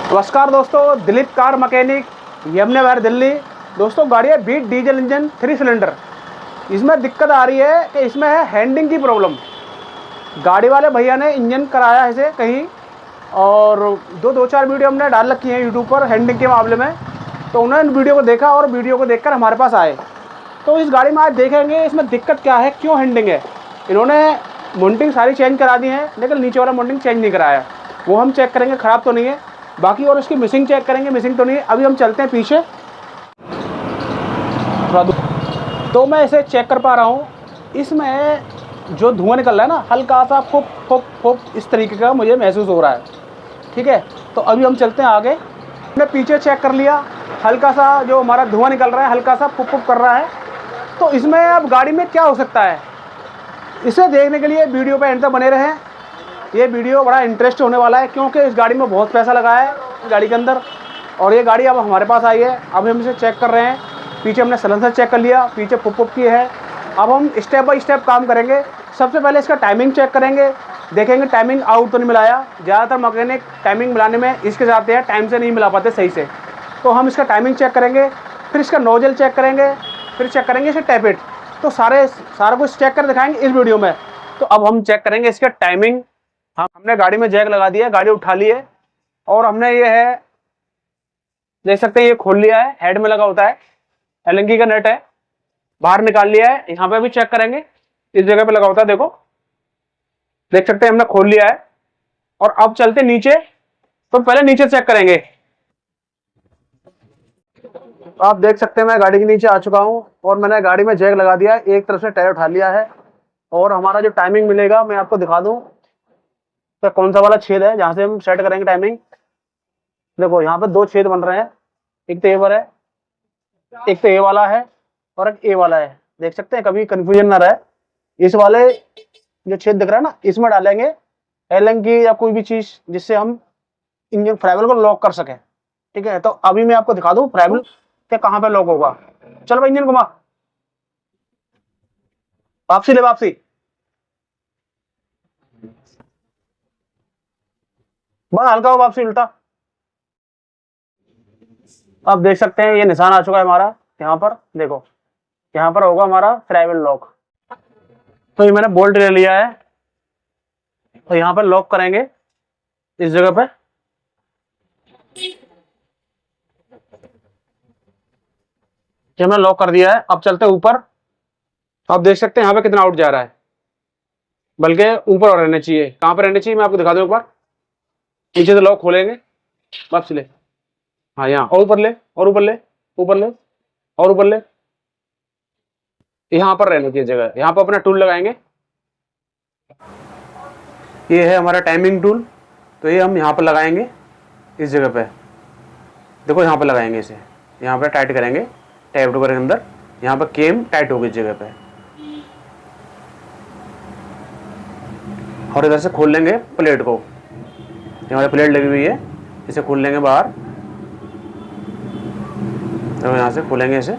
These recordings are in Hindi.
नमस्कार दोस्तों, दिलीप कार मैकेनिक, यमुना विहार, दिल्ली। दोस्तों, गाड़ी है बीट डीजल इंजन 3 सिलेंडर। इसमें दिक्कत आ रही है कि इसमें है हैंडिंग की प्रॉब्लम। गाड़ी वाले भैया ने इंजन कराया है इसे कहीं, और दो चार वीडियो हमने डाल रखी हैं यूट्यूब पर हैंडिंग के मामले में। तो उन्होंने वीडियो को देखा और वीडियो को देखकर हमारे पास आए। तो इस गाड़ी में आज देखेंगे इसमें दिक्कत क्या है, क्यों हैंडिंग है। इन्होंने माउंटिंग सारी चेंज करा दी है, लेकिन नीचे वाला माउंटिंग चेंज नहीं कराया। वो हम चेक करेंगे ख़राब तो नहीं है, बाकी और इसकी मिसिंग चेक करेंगे, मिसिंग तो नहीं है। अभी हम चलते हैं पीछे। तो मैं इसे चेक कर पा रहा हूँ, इसमें जो धुआं निकल रहा है ना, हल्का सा फुक फुक फुक इस तरीके का मुझे महसूस हो रहा है। ठीक है, तो अभी हम चलते हैं आगे। हमने पीछे चेक कर लिया, हल्का सा जो हमारा धुआं निकल रहा है, हल्का सा फुक फुक कर रहा है। तो इसमें अब गाड़ी में क्या हो सकता है, इसे देखने के लिए वीडियो पे एंड तक बने रहें। ये वीडियो बड़ा इंटरेस्ट होने वाला है, क्योंकि इस गाड़ी में बहुत पैसा लगा है इस गाड़ी के अंदर, और ये गाड़ी अब हमारे पास आई है। अब हम इसे चेक कर रहे हैं। पीछे हमने सलेंसर चेक कर लिया, पीछे फुक फुक की है। अब हम स्टेप बाय स्टेप काम करेंगे। सबसे पहले इसका टाइमिंग चेक करेंगे, देखेंगे टाइमिंग आउट तो नहीं मिलाया। ज़्यादातर मैकेनिक टाइमिंग मिलाने में इसके जाते हैं, टाइम से नहीं मिला पाते सही से। तो हम इसका टाइमिंग चेक करेंगे, फिर इसका नोजल चेक करेंगे, फिर चेक करेंगे इसे टैपेट। तो सारा कुछ चेक कर दिखाएंगे इस वीडियो में। तो अब हम चेक करेंगे इसका टाइमिंग। हमने गाड़ी में जैक लगा दिया, गाड़ी उठा ली है, और हमने ये है, देख सकते हैं, ये खोल लिया है। हेड में लगा होता है, एलएनकी का नट है, बाहर निकाल लिया है। यहाँ पे भी चेक करेंगे, इस जगह पे लगा होता है, देखो देख सकते हैं, हमने खोल लिया है। और अब चलते नीचे, तो पहले नीचे चेक करेंगे। आप देख सकते हैं मैं गाड़ी के नीचे आ चुका हूँ, और मैंने गाड़ी में जैक लगा दिया है, एक तरफ से टायर उठा लिया है। और हमारा जो टाइमिंग मिलेगा मैं आपको दिखा दूं, तो कौन सा वाला छेद है जहां से हम सेट करेंगे टाइमिंग। देखो यहाँ पे 2 छेद बन रहे हैं, एक तो ए पर है, एक तो ए वाला है, और एक ए वाला है। देख सकते हैं, कभी कंफ्यूजन ना रहे। इस वाले जो छेद दिख रहा है ना, इसमें डालेंगे एलन की या कोई भी चीज, जिससे हम इंजन फ्राइबल को लॉक कर सके। ठीक है, तो अभी मैं आपको दिखा दूं फ्राइबल के कहाँ पे लॉक होगा। चल भाई, इंजन घुमा, वापसी ले, वापसी। बस हल्का हो, वापसी उल्टा। अब देख सकते हैं ये निशान आ चुका है हमारा। यहाँ पर देखो, यहाँ पर होगा हमारा फ्राइबल लॉक। तो ये मैंने बोल्ट ले लिया है, तो यहाँ पर लॉक करेंगे इस जगह पे। ये हमने लॉक कर दिया है। अब चलते हैं ऊपर। आप देख सकते हैं यहाँ पे कितना आउट जा रहा है, बल्कि ऊपर और रहना चाहिए। कहाँ पर रहना चाहिए मैं आपको दिखा दूं एक बार। नीचे से लॉक खोलेंगे, वापस ले, हाँ यहाँ, और ऊपर ले, और ऊपर ले, ऊपर ले, और ऊपर ले। यहाँ पर रहने की जगह, यहाँ पर अपना टूल लगाएंगे। ये है हमारा टाइमिंग टूल, तो ये हम यहाँ पर लगाएंगे इस जगह पे। देखो यहाँ पर लगाएंगे इसे, यहाँ पे टाइट करेंगे, टैप करेंगे अंदर। यहाँ पर केम टाइट होगी इस जगह पे, और इधर से खोल लेंगे प्लेट को। हमारी प्लेट लगी हुई है, इसे खोल लेंगे बाहर। तो यहाँ से खोलेंगे इसे।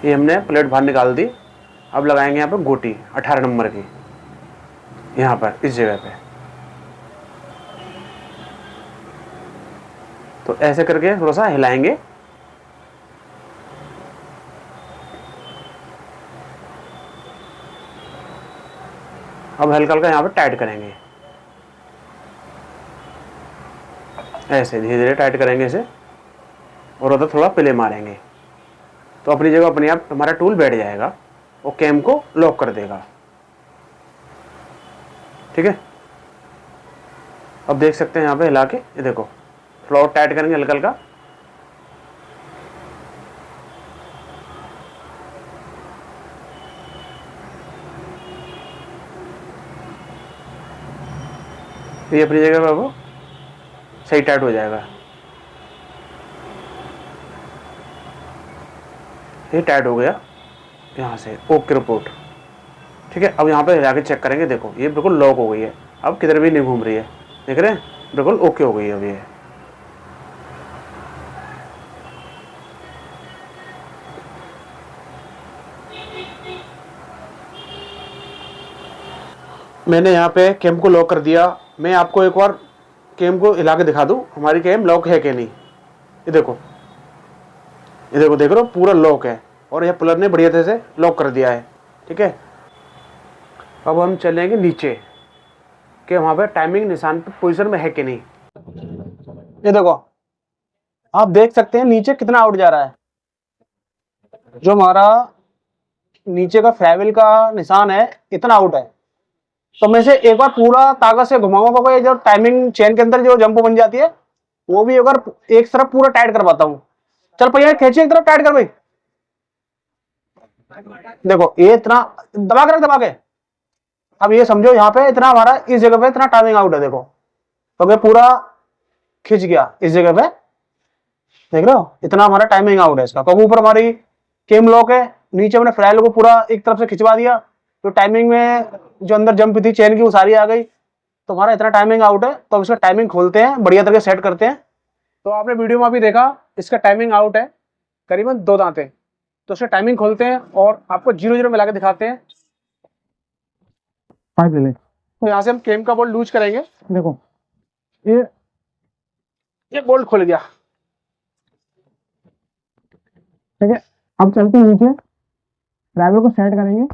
ये हमने प्लेट बाहर निकाल दी। अब लगाएंगे यहाँ पर गोटी 18 नंबर की, यहाँ पर इस जगह पे। तो ऐसे करके थोड़ा सा हिलाएंगे। अब हल्का हल्का यहाँ पर टाइट करेंगे, ऐसे धीरे धीरे टाइट करेंगे इसे, और उधर थोड़ा प्ले मारेंगे। तो अपनी जगह अपने आप हमारा टूल बैठ जाएगा और कैम को लॉक कर देगा। ठीक है, अब देख सकते हैं यहाँ पे हिला के, ये देखो थोड़ा और टाइट करेंगे हल्का हल्का। ये अपनी जगह पे वो सही टाइट हो जाएगा। ये टाइट हो गया यहाँ से, ओके रिपोर्ट। ठीक है, अब यहाँ पे हिला के चेक करेंगे। देखो ये बिल्कुल लॉक हो गई है, अब किधर भी नहीं घूम रही है, देख रहे हैं, बिल्कुल ओके हो गई है अब ये। मैंने यहाँ पे कैम को लॉक कर दिया। मैं आपको एक बार कैम को हिला के दिखा दूँ हमारी कैम लॉक है कि नहीं। ये देखो, ये देखो, देख रहे हो पूरा लॉक है और यह प्लग ने बढ़िया तरह से लॉक कर दिया है। ठीक है, अब हम चलेंगे नीचे कि वहाँ पे टाइमिंग निशान पे पोजीशन में है कि नहीं। ये देखो, आप देख सकते हैं नीचे कितना आउट जा रहा है। जो हमारा नीचे का फ्लाईव्हील का निशान है इतना आउट है। तो मैं से एक बार पूरा ताकत से घुमाऊंगा, जो टाइमिंग चेन के अंदर जो जंप बन जाती है वो भी अगर एक तरफ पूरा टाइट करवाता हूँ। चल भैया खींचिए एक तरफ टाइट कर भाई। देखो ये इतना दबा के रख, दबा के। अब ये समझो यहाँ पे इतना हमारा इस जगह पे इतना टाइमिंग आउट है। देखो तो मैं पूरा खिंच गया इस जगह पे, देख रहे हो इतना हमारा टाइमिंग आउट है इसका, क्योंकि ऊपर हमारी केम लॉक है, नीचे मैंने फ्लाइल को पूरा एक तरफ से खिंचवा दिया तो टाइमिंग में जो अंदर जंप थी चेन की वो सारी आ गई। तो हमारा इतना टाइमिंग आउट है। तो अब इसका टाइमिंग खोलते हैं, बढ़िया तरह सेट करते हैं। तो आपने वीडियो में अभी देखा इसका टाइमिंग आउट है करीबन 2 दांते। तो इसका टाइमिंग खोलते हैं और आपको 0-0 मिला के दिखाते हैं। 5 ले लें। तो यहाँ से हम केम का बोल्ट लूज करेंगे। देखो ये बोल्ट खुल गया। ठीक है, अब चलते हैं नीचे, ड्राइवर को सेट करेंगे।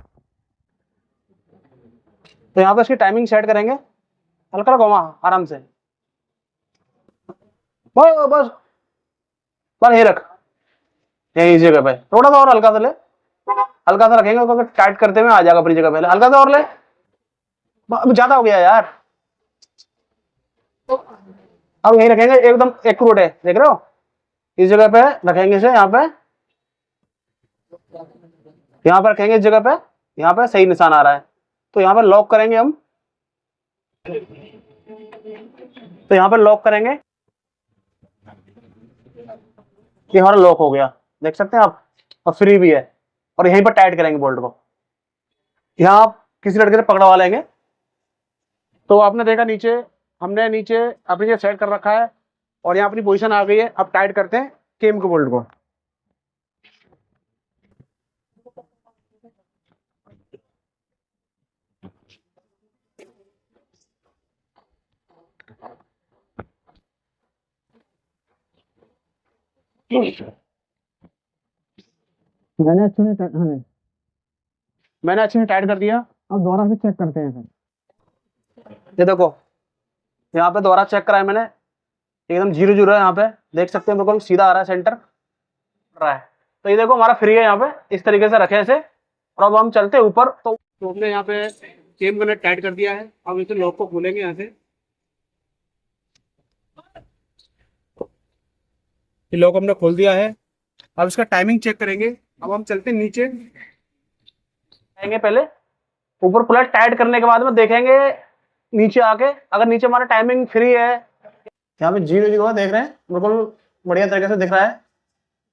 तो यहाँ पे इसकी टाइमिंग सेट करेंगे, हल्का घुमा आराम से, बस बस बस यही रख, यही इस जगह पे थोड़ा सा और हल्का सा ले, हल्का सा रखेंगे क्योंकि टाइट करते हुए आ जाएगा अपनी जगह पे। हल्का सा और ले, अब ज्यादा हो गया यार। अब यही रखेंगे एकदम एक्यूरेट है, देख रहे हो इस जगह पे रखेंगे इसे, यहाँ पे रखेंगे इस जगह पे, यहाँ पे सही निशान आ रहा है। तो यहाँ पे लॉक करेंगे हम, तो यहाँ पे लॉक करेंगे, ये हमारा लॉक हो गया, देख सकते हैं आप, और फ्री भी है। और यहीं पर टाइट करेंगे बोल्ट को, यहाँ आप किसी लड़के से पकड़वा लेंगे। तो आपने देखा नीचे, हमने नीचे अपनी जगह सेट कर रखा है और यहाँ अपनी पोजीशन आ गई है। अब टाइट करते हैं केम के बोल्ट को। मैंने अच्छे से टाइट कर दिया। अब दोबारा से चेक करते हैं फिर। ये देखो यहाँ पे दोबारा चेक कराया मैंने, एकदम 0-0 है। यहाँ पे देख सकते हैं बिल्कुल सीधा आ रहा है, सेंटर रहा है। तो ये देखो हमारा फ्री है, यहाँ पे इस तरीके से रखे इसे। और अब हम चलते हैं ऊपर। तो हमने यहाँ पे केम को टाइट कर दिया है। अब इसे लॉक को खोलेंगे यहाँ से, ये लॉक हमने खोल दिया है। अब इसका टाइमिंग चेक करेंगे। अब हम चलते हैं नीचे, आएंगे पहले ऊपर प्लग टाइट करने के बाद में देखेंगे नीचे आके, अगर नीचे हमारा टाइमिंग फ्री है, यहाँ पे 0-0 देख रहे हैं बिल्कुल बढ़िया तरीके से दिख रहा है।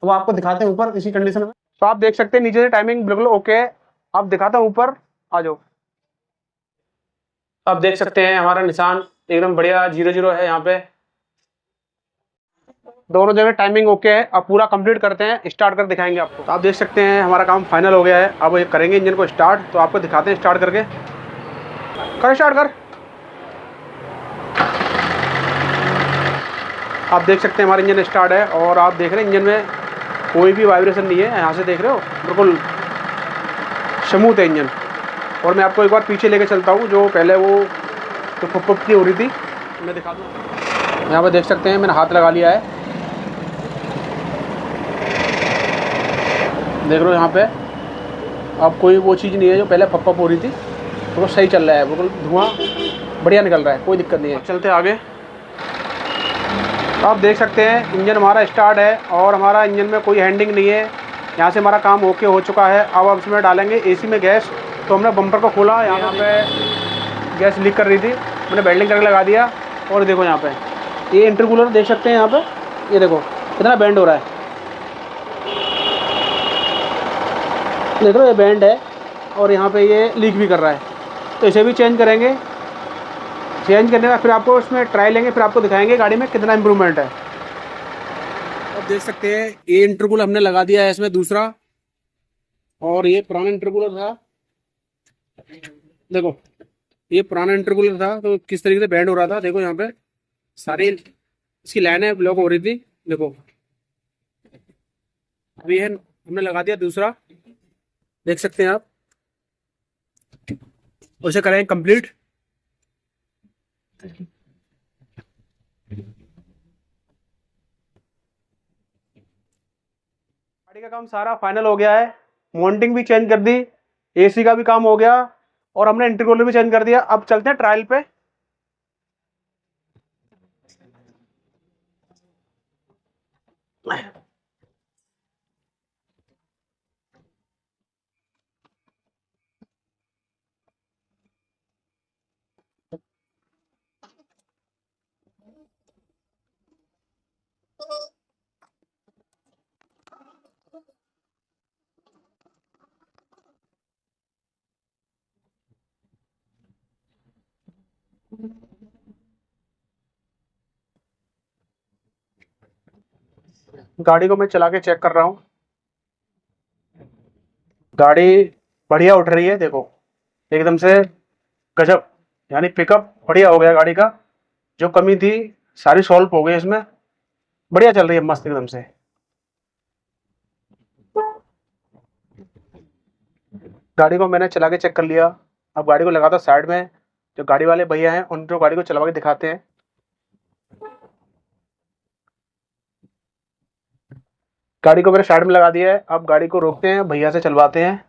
तो आपको दिखाते हैं ऊपर इसी कंडीशन में। तो आप देख सकते हैं नीचे से टाइमिंग बिल्कुल ओके है। आप दिखाता हूँ ऊपर, आ जाओ। आप देख सकते हैं हमारा निशान एकदम बढ़िया 0-0 है। यहाँ पे दोनों जगह टाइमिंग ओके है। अब पूरा कंप्लीट करते हैं, स्टार्ट कर दिखाएंगे आपको। तो आप देख सकते हैं हमारा काम फाइनल हो गया है। अब ये करेंगे इंजन को स्टार्ट, तो आपको दिखाते हैं स्टार्ट करके। कर स्टार्ट कर। आप देख सकते हैं हमारा इंजन स्टार्ट है और आप देख रहे हैं इंजन में कोई भी वाइब्रेशन नहीं है। यहाँ से देख रहे हो बिल्कुल स्मूथ है इंजन। और मैं आपको एक बार पीछे लेके चलता हूँ, जो पहले वो जो फुक की हो रही थी मैं दिखा दूँ। यहाँ पर देख सकते हैं मैंने हाथ लगा लिया है, देख रहे हो यहाँ पे अब कोई वो चीज़ नहीं है जो पहले पप हो रही थी। तो सही चल रहा है, बिल्कुल धुआं बढ़िया निकल रहा है, कोई दिक्कत नहीं है। चलते आगे। तो आप देख सकते हैं इंजन हमारा स्टार्ट है और हमारा इंजन में कोई हैंडिंग नहीं है। यहाँ से हमारा काम ओके हो चुका है। अब इसमें डालेंगे एसी में गैस। तो हमने बम्पर को खोला, यहाँ पे गैस लीक कर रही थी, मैंने वेल्डिंग करके लगा दिया। और देखो यहाँ पे ये इंटरकूलर देख सकते हैं, यहाँ पे ये देखो कितना बैंड हो रहा है, देख लो ये बैंड है और यहाँ पे ये लीक भी कर रहा है। तो इसे भी चेंज करेंगे। चेंज करने का फिर आपको इसमें ट्राई लेंगे, फिर आपको दिखाएंगे गाड़ी में कितना इम्प्रूवमेंट है। अब देख सकते हैं ये इंटरकूलर हमने लगा दिया है इसमें दूसरा, और ये पुराना इंटरकूलर था। देखो ये पुराना इंटरकूलर था तो किस तरीके से बैंड हो रहा था, देखो यहाँ पे सारी इसकी लाइनें ब्लॉक हो रही थी। देखो अभी है हमने लगा दिया दूसरा, देख सकते हैं आप। उसे करेंगे कंप्लीट। गाड़ी का काम सारा फाइनल हो गया है, माउंटिंग भी चेंज कर दी, एसी का भी काम हो गया और हमने इंटरकूलर भी चेंज कर दिया। अब चलते हैं ट्रायल पे। गाड़ी को मैं चला के चेक कर रहा हूँ, गाड़ी बढ़िया उठ रही है। देखो एकदम से गजब, यानी पिकअप बढ़िया हो गया गाड़ी का। जो कमी थी सारी सॉल्व हो गई इसमें, बढ़िया चल रही है मस्त एकदम से। गाड़ी को मैंने चला के चेक कर लिया। अब गाड़ी को लगाता साइड में, जो गाड़ी वाले भैया हैं उनको गाड़ी को चलवा के दिखाते हैं। गाड़ी को मैंने साइड में लगा दिया है, अब गाड़ी को रोकते हैं, भैया से चलवाते हैं।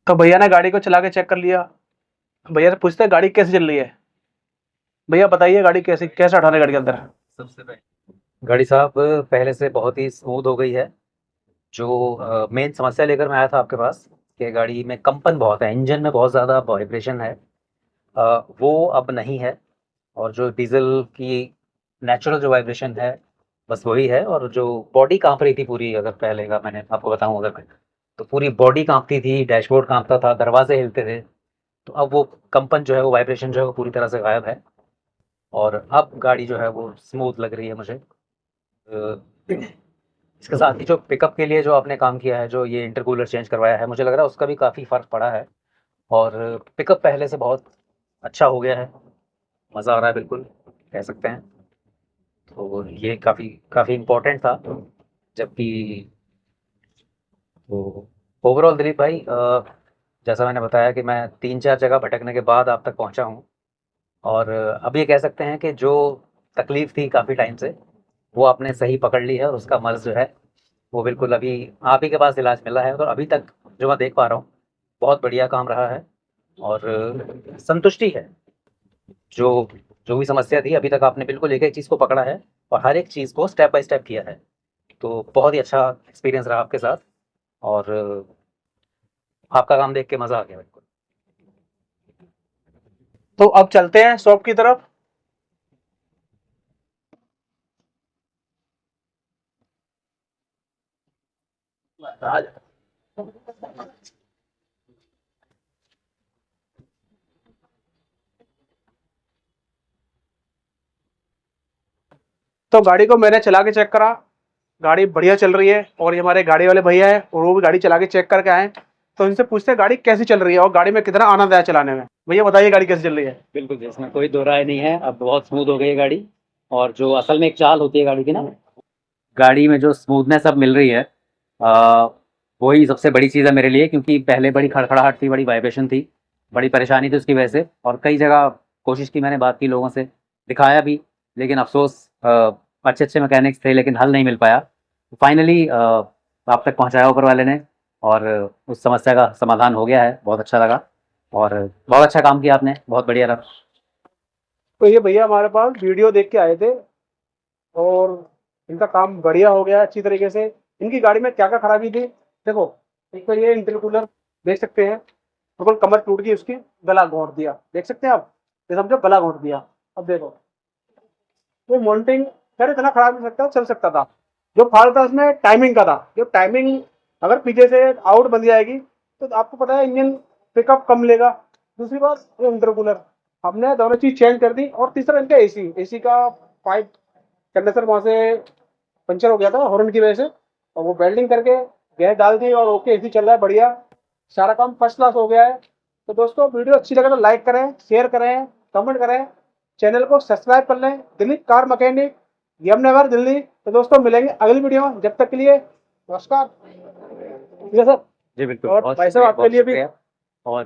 तो भैया ने गाड़ी को चला के चेक कर लिया। भैया से पूछते हैं गाड़ी कैसी चल रही है। भैया बताइए गाड़ी कैसी, कैसे उठाने गाड़ी के अंदर। सबसे पहले गाड़ी साहब पहले से बहुत ही स्मूथ हो गई है। जो मेन समस्या लेकर मैं आया था आपके पास कि गाड़ी में कंपन बहुत है, इंजन में बहुत ज़्यादा वाइब्रेशन है, वो अब नहीं है। और जो डीजल की नेचुरल जो वाइब्रेशन है बस वही है। और जो बॉडी कांप रही थी पूरी, अगर पहले का मैंने आपको बताऊं अगर मैं, तो पूरी बॉडी कांपती थी, डैशबोर्ड कांपता था, दरवाजे हिलते थे। तो अब वो कंपन जो है, वो वाइब्रेशन जो है वो पूरी तरह से गायब है। और अब गाड़ी जो है वो स्मूथ लग रही है मुझे। इसके साथ ही जो पिकअप के लिए जो आपने काम किया है, जो ये इंटरकूलर चेंज करवाया है, मुझे लग रहा है उसका भी काफ़ी फ़र्क पड़ा है। और पिकअप पहले से बहुत अच्छा हो गया है, मज़ा आ रहा है बिल्कुल, कह सकते हैं। तो ये काफ़ी काफ़ी इम्पोर्टेंट था। जबकि तो ओवरऑल दिलीप भाई, जैसा मैंने बताया कि मैं 3-4 जगह भटकने के बाद आप तक पहुंचा हूं। और अब ये कह सकते हैं कि जो तकलीफ़ थी काफ़ी टाइम से, वो आपने सही पकड़ ली है। और उसका मर्ज़ जो है वो बिल्कुल अभी आप ही के पास इलाज मिला है। और अभी तक जो मैं देख पा रहा हूँ, बहुत बढ़िया काम रहा है। और संतुष्टि है। जो जो भी समस्या थी, अभी तक आपने बिल्कुल एक-एक चीज़ को पकड़ा है और हर एक चीज़ को स्टेप बाय स्टेप किया है। तो बहुत ही अच्छा एक्सपीरियंस रहा आपके साथ। और आपका काम देख के मज़ा आ गया बिल्कुल। तो अब चलते हैं शॉप की तरफ। तो गाड़ी को मैंने चला के चेक करा, गाड़ी बढ़िया चल रही है। और ये हमारे गाड़ी वाले भैया हैं और वो भी गाड़ी चला के चेक करके आए। तो इनसे पूछते हैं गाड़ी कैसी चल रही है और गाड़ी में कितना आनंद आया चलाने में। भैया बताइए गाड़ी कैसी चल रही है। बिल्कुल, इसमें कोई दो राय नहीं है, अब बहुत स्मूथ हो गई है गाड़ी। और जो असल में एक चाल होती है गाड़ी की ना, गाड़ी में जो स्मूथनेस अब मिल रही है, आ, वही सबसे बड़ी चीज़ है मेरे लिए। क्योंकि पहले बड़ी खड़खड़ाहट थी, बड़ी वाइब्रेशन थी, बड़ी परेशानी थी उसकी वजह से। और कई जगह कोशिश की मैंने, बात की लोगों से, दिखाया भी, लेकिन अफसोस अच्छे अच्छे मैकेनिक्स थे लेकिन हल नहीं मिल पाया। फाइनली आप तक पहुंचाया ऊपर वाले ने, और उस समस्या का समाधान हो गया है, बहुत अच्छा लगा। और बहुत अच्छा काम किया आपने, बहुत बढ़िया रहा। तो ये भैया हमारे पास वीडियो देख के आए थे और इनका काम बढ़िया हो गया अच्छी तरीके से। इनकी गाड़ी में क्या क्या खराबी थी देखो। एक तो ये इंटरकूलर देख सकते हैं, बिल्कुल कमर टूट गई उसकी, गला घोंट दिया, देख सकते हैं आप। ये समझो गला घोंट दिया। अब देखो वो मॉनिटरिंग खैर इतना खराब नहीं सकता, चल सकता था। जो फॉल्ट था उसमें टाइमिंग का था। जो टाइमिंग अगर पीछे से आउट बन जाएगी तो आपको पता है इंजन पिकअप कम लेगा। दूसरी बात ये इंटरकूलर हमने दोनों चीज चेंज कर दी। और तीसरा इनका एसी का पाइप कंडेंसर वहां से पंचर हो गया था हॉर्न की वजह से, और वो वेल्डिंग करके गैस डाल दी और ओके एसी चल रहा है बढ़िया, सारा काम फर्स्ट क्लास हो गया है। तो दोस्तों वीडियो अच्छी लगे तो लाइक करें, शेयर करें, कमेंट करें, चैनल को सब्सक्राइब कर लें। Dilip car mechanic, Yamunanagar, Delhi. तो दोस्तों मिलेंगे अगली वीडियो में, जब तक के लिए नमस्कार। ठीक है सर। जी बिल्कुल, और बहुत भाई साहब शुक्रिया, आपके बहुत लिए भी शुक्रिया। और